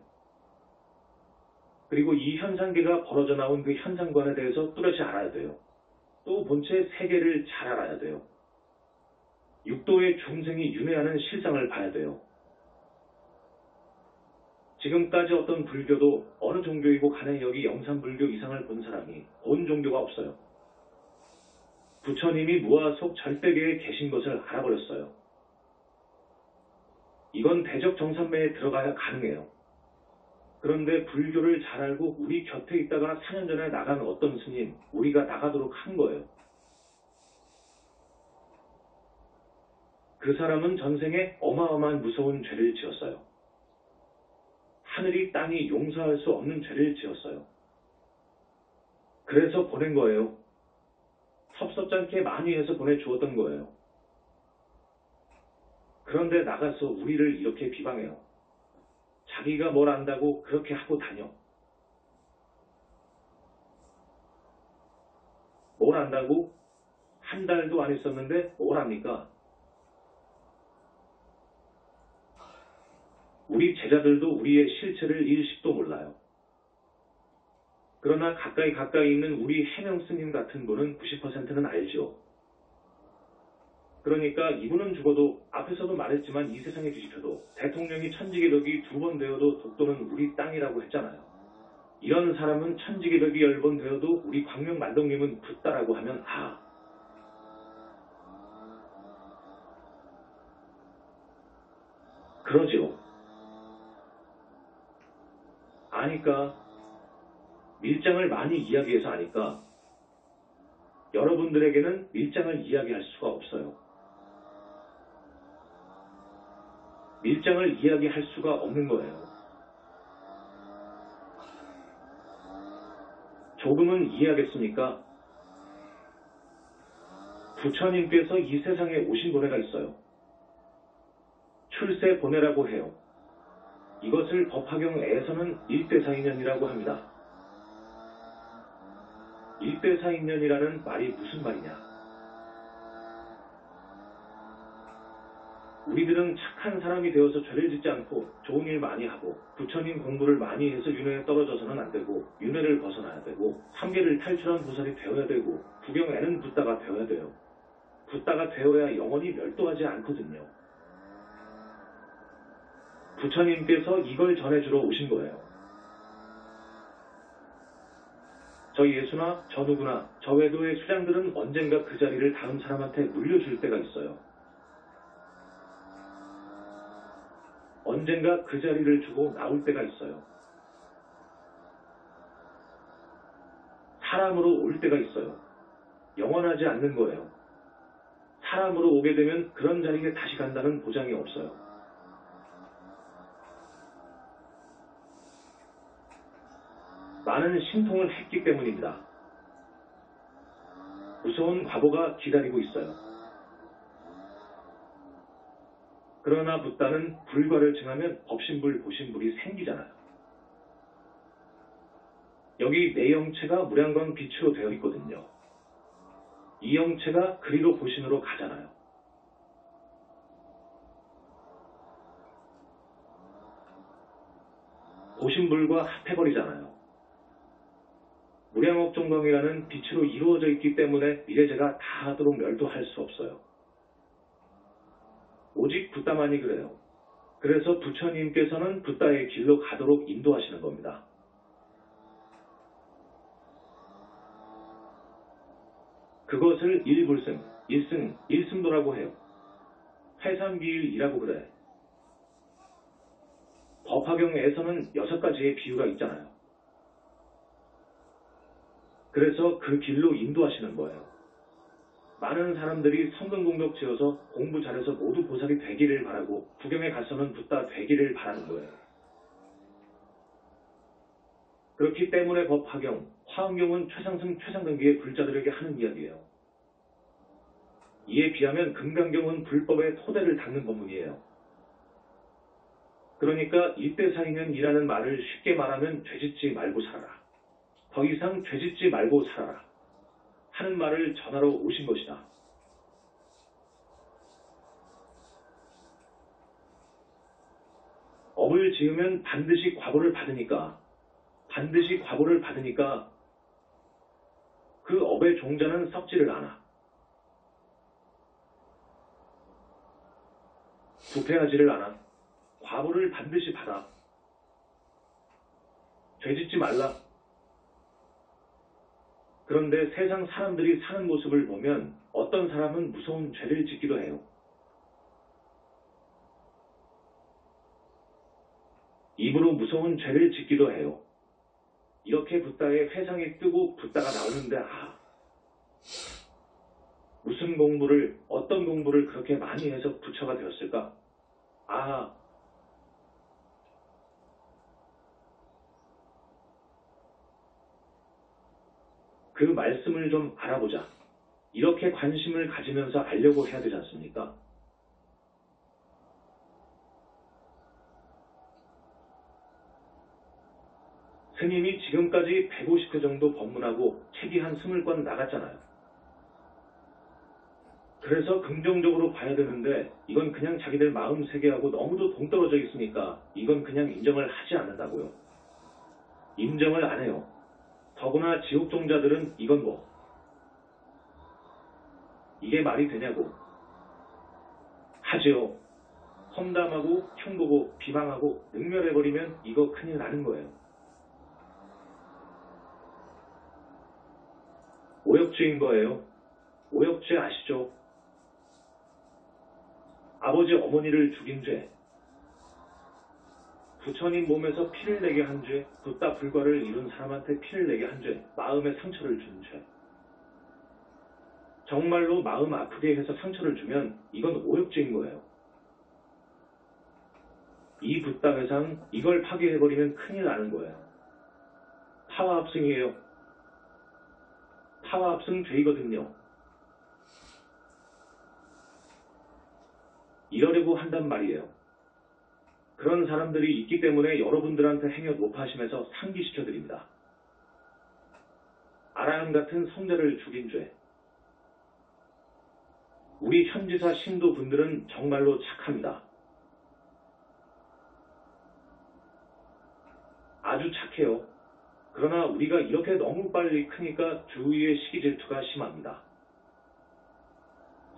그리고 이 현상계가 벌어져 나온 그 현상관에 대해서 뚜렷이 알아야 돼요. 또 본체 세계를 잘 알아야 돼요. 육도의 중생이 윤회하는 실상을 봐야 돼요. 지금까지 어떤 불교도 어느 종교이고 간에 여기 영산불교 이상을 본 사람이 본 종교가 없어요. 부처님이 무아속 절대계에 계신 것을 알아버렸어요. 이건 대적정산매에 들어가야 가능해요. 그런데 불교를 잘 알고 우리 곁에 있다가 4년 전에 나간 어떤 스님, 우리가 나가도록 한 거예요. 그 사람은 전생에 어마어마한 무서운 죄를 지었어요. 하늘이 땅이 용서할 수 없는 죄를 지었어요. 그래서 보낸 거예요. 섭섭잖게 많이 해서 보내주었던 거예요. 그런데 나가서 우리를 이렇게 비방해요. 자기가 뭘 안다고 그렇게 하고 다녀. 뭘 안다고? 한 달도 안 했었는데 뭘 합니까? 우리 제자들도 우리의 실체를 일식도 몰라요. 그러나 가까이 있는 우리 해명 스님 같은 분은 90%는 알죠. 그러니까 이분은 죽어도 앞에서도 말했지만 이 세상에 뒤집혀도 대통령이 천지개벽이 2번 되어도 독도는 우리 땅이라고 했잖아요. 이런 사람은 천지개벽이 10번 되어도 우리 광명만동님은 붓다라고 하면 그러죠. 아니까 밀장을 많이 이야기해서 아니까 여러분들에게는 밀장을 이야기할 수가 없어요. 밀장을 이야기할 수가 없는 거예요. 조금은 이해하겠습니까? 부처님께서 이 세상에 오신 번호가 있어요. 출세 번호라고 해요. 이것을 법화경에서는 1대4인연이라고 합니다. 1대4인연이라는 말이 무슨 말이냐? 우리들은 착한 사람이 되어서 죄를 짓지 않고 좋은 일 많이 하고 부처님 공부를 많이 해서 윤회에 떨어져서는 안 되고 윤회를 벗어나야 되고 삼계를 탈출한 보살이 되어야 되고 구경에는 붓다가 되어야 돼요. 붓다가 되어야 영원히 멸도하지 않거든요. 부처님께서 이걸 전해주러 오신 거예요. 저 예수나 저 누구나 저 외도의 수장들은 언젠가 그 자리를 다음 사람한테 물려줄 때가 있어요. 언젠가 그 자리를 주고 나올 때가 있어요. 사람으로 올 때가 있어요. 영원하지 않는 거예요. 사람으로 오게 되면 그런 자리에 다시 간다는 보장이 없어요. 많은 신통을 했기 때문입니다. 무서운 과보가 기다리고 있어요. 그러나 붓다는 불과를 증하면 법신불, 보신불이 생기잖아요. 여기 내 영체가 무량광 빛으로 되어 있거든요. 이 영체가 그리로 보신으로 가잖아요. 보신불과 합해버리잖아요. 무량억정광이라는 빛으로 이루어져 있기 때문에 미래제가 다 하도록 멸도할 수 없어요. 오직 붓다만이 그래요. 그래서 부처님께서는 붓다의 길로 가도록 인도하시는 겁니다. 그것을 일불승, 일승, 일승도라고 해요. 회삼기일이라고 그래. 법화경에서는 6가지의 비유가 있잖아요. 그래서 그 길로 인도하시는 거예요. 많은 사람들이 성근공덕 지어서 공부 잘해서 모두 보살이 되기를 바라고 구경에 가서는 붓다 되기를 바라는 거예요. 그렇기 때문에 법화경, 화엄경은 최상승 최상등기의 불자들에게 하는 이야기예요. 이에 비하면 금강경은 불법의 토대를 닦는 법문이에요. 그러니까 1대4인연이라는 말을 쉽게 말하면 죄짓지 말고 살아라. 더 이상 죄짓지 말고 살아라. 하는 말을 전하러 오신 것이다. 업을 지으면 반드시 과보를 받으니까 그 업의 종자는 썩지를 않아. 부패하지를 않아. 과보를 반드시 받아. 죄짓지 말라. 그런데 세상 사람들이 사는 모습을 보면 어떤 사람은 무서운 죄를 짓기도 해요. 입으로 무서운 죄를 짓기도 해요. 이렇게 붓다의 회상이 뜨고 붓다가 나오는데 무슨 공부를, 어떤 공부를 그렇게 많이 해서 부처가 되었을까? 그 말씀을 좀 알아보자. 이렇게 관심을 가지면서 알려고 해야 되지 않습니까? 스님이 지금까지 150회 정도 법문하고 책이 한 20권 나갔잖아요. 그래서 긍정적으로 봐야 되는데 이건 그냥 자기들 마음 세계하고 너무도 동떨어져 있으니까 이건 그냥 인정을 하지 않는다고요. 인정을 안 해요. 더구나 지옥종자들은 이건 뭐 이게 말이 되냐고 하지요. 험담하고 흉보고 비방하고 능멸해버리면 이거 큰일 나는 거예요. 오역죄인 거예요. 오역죄 아시죠? 아버지 어머니를 죽인 죄, 부처님 몸에서 피를 내게 한 죄, 붓다 불과를 이룬 사람한테 피를 내게 한 죄, 마음에 상처를 준 죄. 정말로 마음 아프게 해서 상처를 주면 이건 오역죄인 거예요. 이 붓땅회상 이걸 파괴해버리면 큰일 나는 거예요. 타화합승이에요. 타화합승 죄이거든요. 이러려고 한단 말이에요. 그런 사람들이 있기 때문에 여러분들한테 행여 높아심에서 상기시켜드립니다. 아라한 같은 성자를 죽인 죄. 우리 현지사 신도분들은 정말로 착합니다. 아주 착해요. 그러나 우리가 이렇게 너무 빨리 크니까 주위의 시기 질투가 심합니다.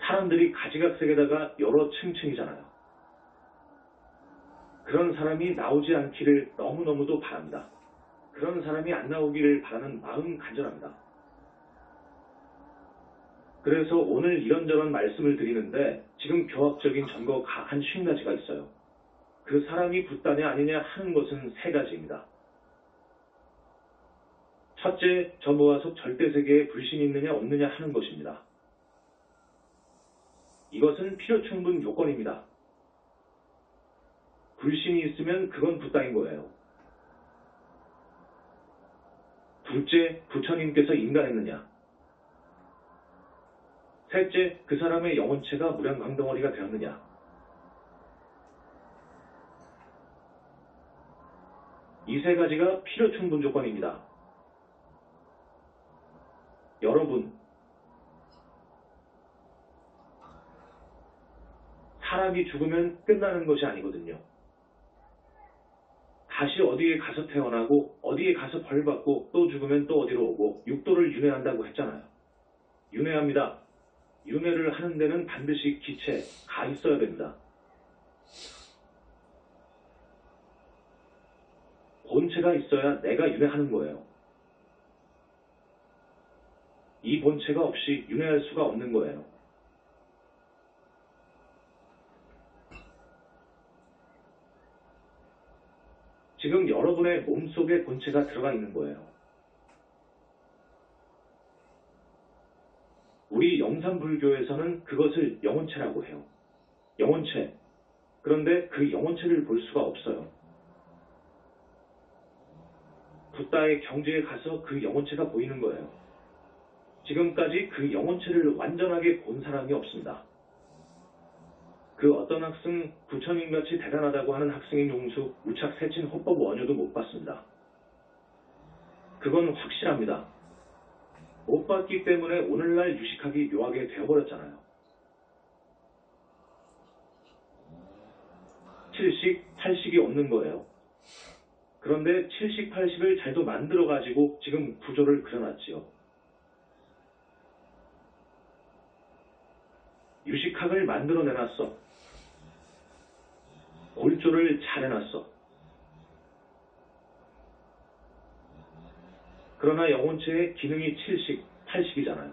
사람들이 가지각색에다가 여러 층층이잖아요. 그런 사람이 나오지 않기를 너무너무도 바랍니다. 그런 사람이 안 나오기를 바라는 마음 간절합니다. 그래서 오늘 이런저런 말씀을 드리는데 지금 교학적인 전거가 한 50가지가 있어요. 그 사람이 붓다냐 아니냐 하는 것은 3가지입니다. 첫째, 저 모아속 절대세계에 불신이 있느냐 없느냐 하는 것입니다. 이것은 필요충분 요건입니다. 불신이 있으면 그건 붓다인 거예요. 둘째, 부처님께서 인가했느냐. 셋째, 그 사람의 영혼체가 무량광덩어리가 되었느냐. 이 3가지가 필요충분 조건입니다. 여러분, 사람이 죽으면 끝나는 것이 아니거든요. 다시 어디에 가서 태어나고 어디에 가서 벌받고 또 죽으면 또 어디로 오고 육도를 윤회한다고 했잖아요. 윤회합니다. 윤회를 하는 데는 반드시 기체, 가 있어야 됩니다. 본체가 있어야 내가 윤회하는 거예요. 이 본체가 없이 윤회할 수가 없는 거예요. 지금 여러분의 몸속에 본체가 들어가 있는 거예요. 우리 영산불교에서는 그것을 영혼체라고 해요. 영혼체. 그런데 그 영혼체를 볼 수가 없어요. 붓다의 경지에 가서 그 영혼체가 보이는 거예요. 지금까지 그 영혼체를 완전하게 본 사람이 없습니다. 그 어떤 학생, 부처님같이 대단하다고 하는 학생의 용수, 우착 세친 헌법 원효도 못 봤습니다. 그건 확실합니다. 못 봤기 때문에 오늘날 유식하기 묘하게 되어버렸잖아요. 7식, 8식이 없는 거예요. 그런데 7식, 8식을 잘도 만들어가지고 지금 구조를 그려놨지요. 유식학을 만들어내놨어. 골조를 잘 해놨어. 그러나 영혼체의 기능이 7식, 8식이잖아요.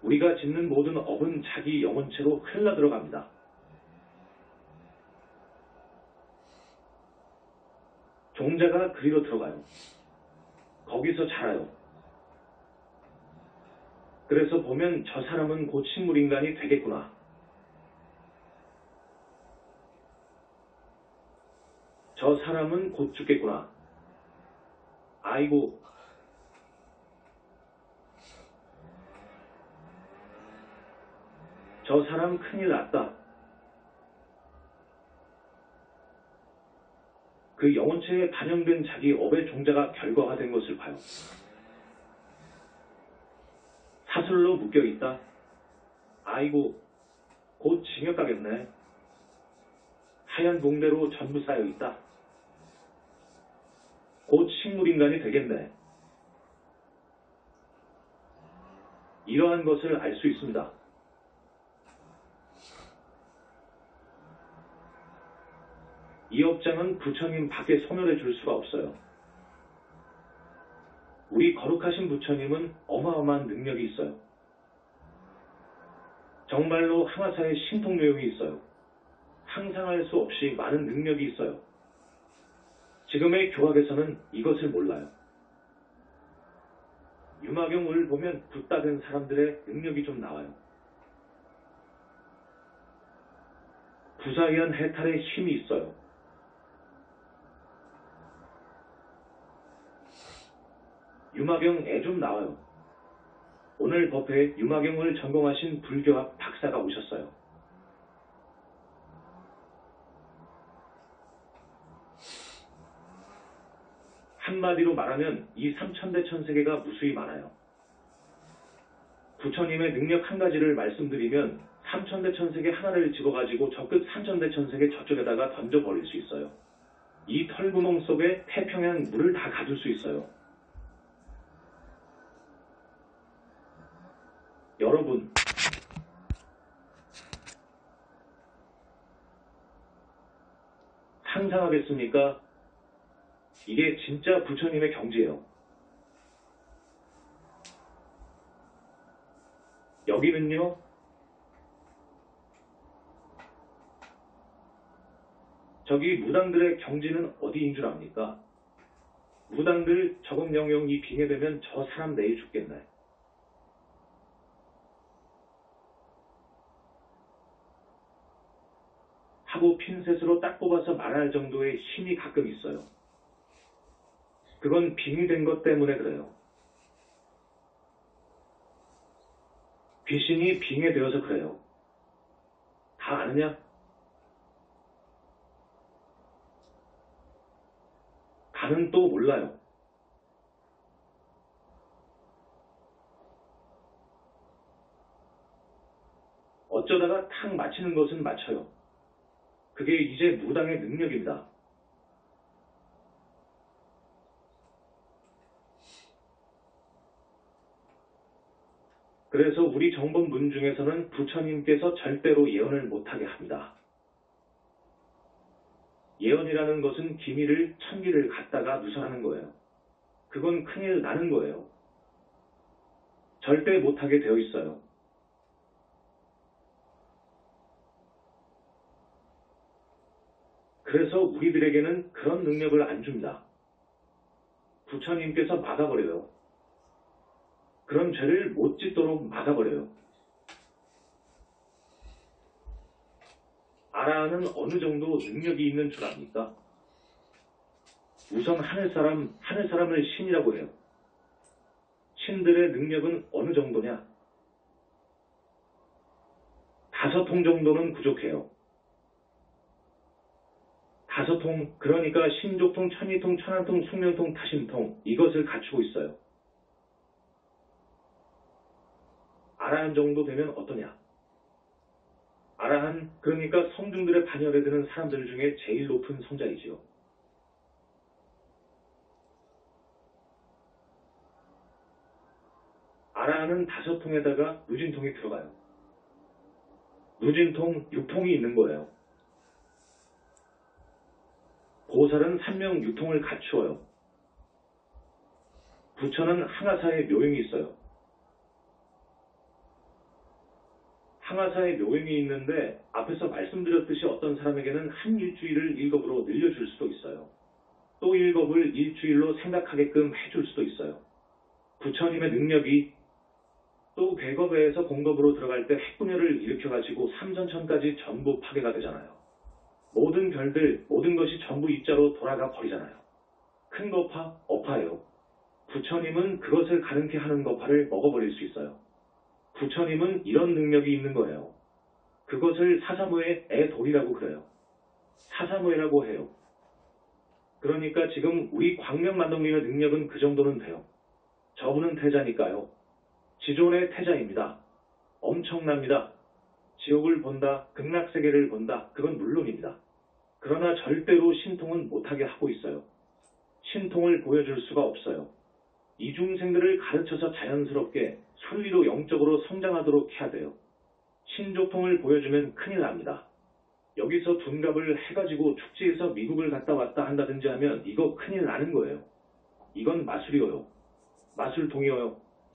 우리가 짓는 모든 업은 자기 영혼체로 흘러들어갑니다. 종자가 그리로 들어가요. 거기서 자라요. 그래서 보면 저 사람은 곧 식물인간이 되겠구나. 저 사람은 곧 죽겠구나. 아이고. 저 사람 큰일 났다. 그 영혼체에 반영된 자기 업의 종자가 결과화된 것을 봐요. 사슬로 묶여있다. 아이고, 곧 징역 가겠네. 하얀 봉대로 전부 쌓여있다. 곧 식물인간이 되겠네. 이러한 것을 알 수 있습니다. 이 업장은 부처님 밖에 소멸해 줄 수가 없어요. 우리 거룩하신 부처님은 어마어마한 능력이 있어요. 정말로 항아사에 신통요용이 있어요. 상상할 수 없이 많은 능력이 있어요. 지금의 교학에서는 이것을 몰라요. 유마경을 보면 붓다 된 사람들의 능력이 좀 나와요. 부사위한 해탈의 힘이 있어요. 유마경에 좀 나와요. 오늘 법회에 유마경을 전공하신 불교학 박사가 오셨어요. 한마디로 말하면 이 삼천대천세계가 무수히 많아요. 부처님의 능력 한 가지를 말씀드리면 삼천대천세계 하나를 집어가지고 저 끝 삼천대천세계 저쪽에다가 던져버릴 수 있어요. 이 털구멍 속에 태평양 물을 다 가둘 수 있어요. 여러분, 상상하겠습니까? 이게 진짜 부처님의 경지예요. 여기는요, 저기 무당들의 경지는 어디인 줄 압니까? 무당들 저것 영영이 빙의되면 저 사람 내일 죽겠네. 하고 핀셋으로 딱 뽑아서 말할 정도의 힘이 가끔 있어요. 그건 빙의된 것 때문에 그래요. 귀신이 빙의되어서 그래요. 다 아느냐? 다는 또 몰라요. 어쩌다가 탁 맞히는 것은 맞춰요. 그게 이제 무당의 능력입니다. 그래서 우리 정법문 중에서는 부처님께서 절대로 예언을 못하게 합니다. 예언이라는 것은 기밀을 천기를 갖다가 누설하는 거예요. 그건 큰일 나는 거예요. 절대 못하게 되어 있어요. 그래서 우리들에게는 그런 능력을 안 줍니다. 부처님께서 막아버려요. 그런 죄를 못 짓도록 막아버려요. 아라한은 어느 정도 능력이 있는 줄 압니까? 우선 하늘사람을 신이라고 해요. 신들의 능력은 어느 정도냐? 5통 정도는 부족해요. 5통, 그러니까 신족통, 천이통, 천한통, 숙명통, 타신통, 이것을 갖추고 있어요. 아라한 정도 되면 어떠냐? 아라한, 그러니까 성중들의 반열에 드는 사람들 중에 제일 높은 성자이지요. 아라한은 5통에다가 누진통이 들어가요. 누진통, 6통이 있는 거예요. 보살은 3명 6통을 갖추어요. 부처는 항아사에 묘행이 있어요. 항아사에 묘행이 있는데 앞에서 말씀드렸듯이 어떤 사람에게는 한 일주일을 1겁으로 늘려줄 수도 있어요. 또 1겁을 일주일로 생각하게끔 해줄 수도 있어요. 부처님의 능력이 또 괴겁에서 공겁으로 들어갈 때 핵분열을 일으켜가지고 삼전천까지 전부 파괴가 되잖아요. 모든 별들, 모든 것이 전부 입자로 돌아가 버리잖아요. 큰 거파, 어파예요. 부처님은 그것을 가능케 하는 거파를 먹어버릴 수 있어요. 부처님은 이런 능력이 있는 거예요. 그것을 사사무의 애돌이라고 그래요. 사사무에라고 해요. 그러니까 지금 우리 광명만동님의 능력은 그 정도는 돼요. 저분은 태자니까요. 지존의 태자입니다. 엄청납니다. 지옥을 본다, 극락세계를 본다, 그건 물론입니다. 그러나 절대로 신통은 못하게 하고 있어요. 신통을 보여줄 수가 없어요. 이중생들을 가르쳐서 자연스럽게 순리로 영적으로 성장하도록 해야 돼요. 신조통을 보여주면 큰일 납니다. 여기서 둔갑을 해가지고 축제에서 미국을 갔다 왔다 한다든지 하면 이거 큰일 나는 거예요. 이건 마술이어요. 마술통이어요.